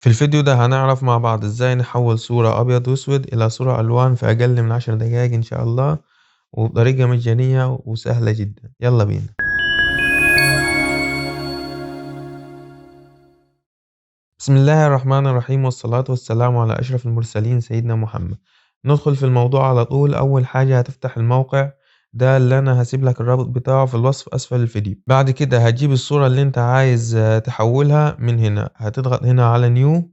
في الفيديو ده هنعرف مع بعض ازاي نحول صورة أبيض وأسود إلى صورة ألوان في أقل من 10 دقايق إن شاء الله، وبطريقة مجانية وسهلة جدا. يلا بينا. بسم الله الرحمن الرحيم، والصلاة والسلام على أشرف المرسلين سيدنا محمد. ندخل في الموضوع على طول. أول حاجة هتفتح الموقع ده اللي أنا هسيب لك الرابط بتاعه في الوصف أسفل الفيديو. بعد كده هتجيب الصورة اللي أنت عايز تحولها من هنا. هتضغط هنا على نيو،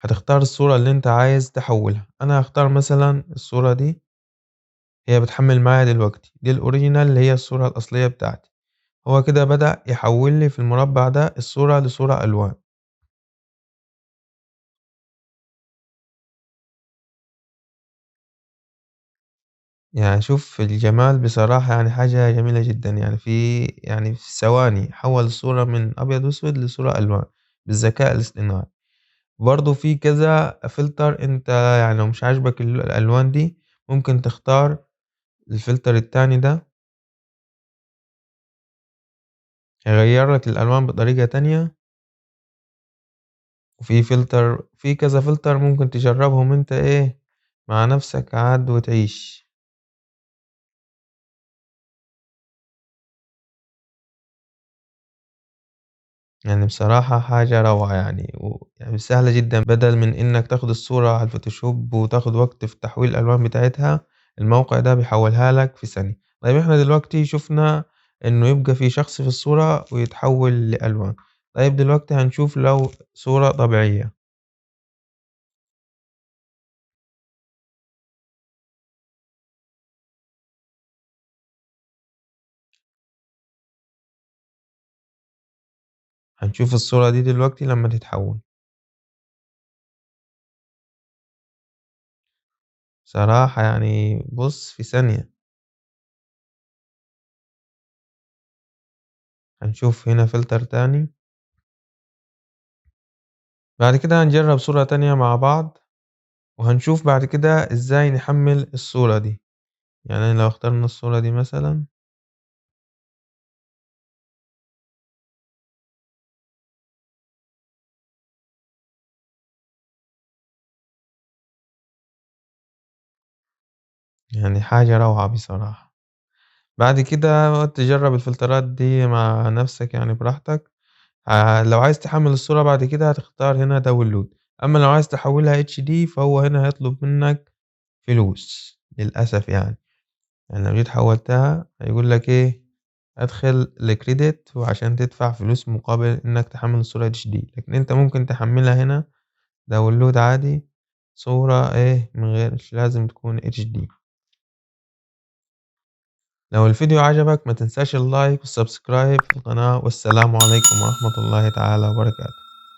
هتختار الصورة اللي انت عايز تحولها. انا هختار مثلا الصورة دي، هي بتحمل معايا دلوقتي. دي الاوريجينال اللي هي الصورة الاصلية بتاعتي. هو كده بدأ يحول لي في المربع ده الصورة لصورة الوان. يعني شوف الجمال بصراحة، يعني حاجة جميلة جدا. في ثواني حول الصورة من ابيض واسود لصورة الوان بالذكاء الاصطناعي. برضو في كذا فلتر. انت يعني لو مش عاجبك الالوان دي ممكن تختار الفلتر التاني ده، هيغير لك الألوان بطريقة تانية. في كذا فلتر ممكن تجربهم انت مع نفسك عاد وتعيش. يعني بصراحة حاجة روعة، يعني سهلة جدا. بدل من انك تاخد الصورة على الفوتوشوب وتاخد وقت في تحويل الألوان بتاعتها، الموقع ده بيحولها لك في ثانية. طيب احنا دلوقتي شفنا انه يبقى في شخص في الصورة ويتحول لألوان. طيب دلوقتي هنشوف لو صورة طبيعية. هنشوف الصورة دي دلوقتي لما تتحول. بصراحة يعني بص في ثانية. هنشوف هنا فلتر تاني. بعد كده هنجرب صورة تانية مع بعض، وهنشوف بعد كده ازاي نحمل الصورة دي. يعني لو اخترنا الصورة دي مثلا، يعني حاجة روعة بصراحة. بعد كده تجرب الفلترات دي مع نفسك يعني براحتك. لو عايز تحمل الصورة بعد كده هتختار هنا داونلود. اما لو عايز تحولها HD فهو هنا هيطلب منك فلوس للأسف. يعني لو جيت حولتها هيقول لك ادخل الكريدت وعشان تدفع فلوس مقابل انك تحمل الصورة HD. لكن انت ممكن تحملها هنا داونلود عادي، صورة من غير، مش لازم تكون HD. لو الفيديو عجبك ما تنساش اللايك والسبسكرايب في القناة، والسلام عليكم ورحمة الله تعالى وبركاته.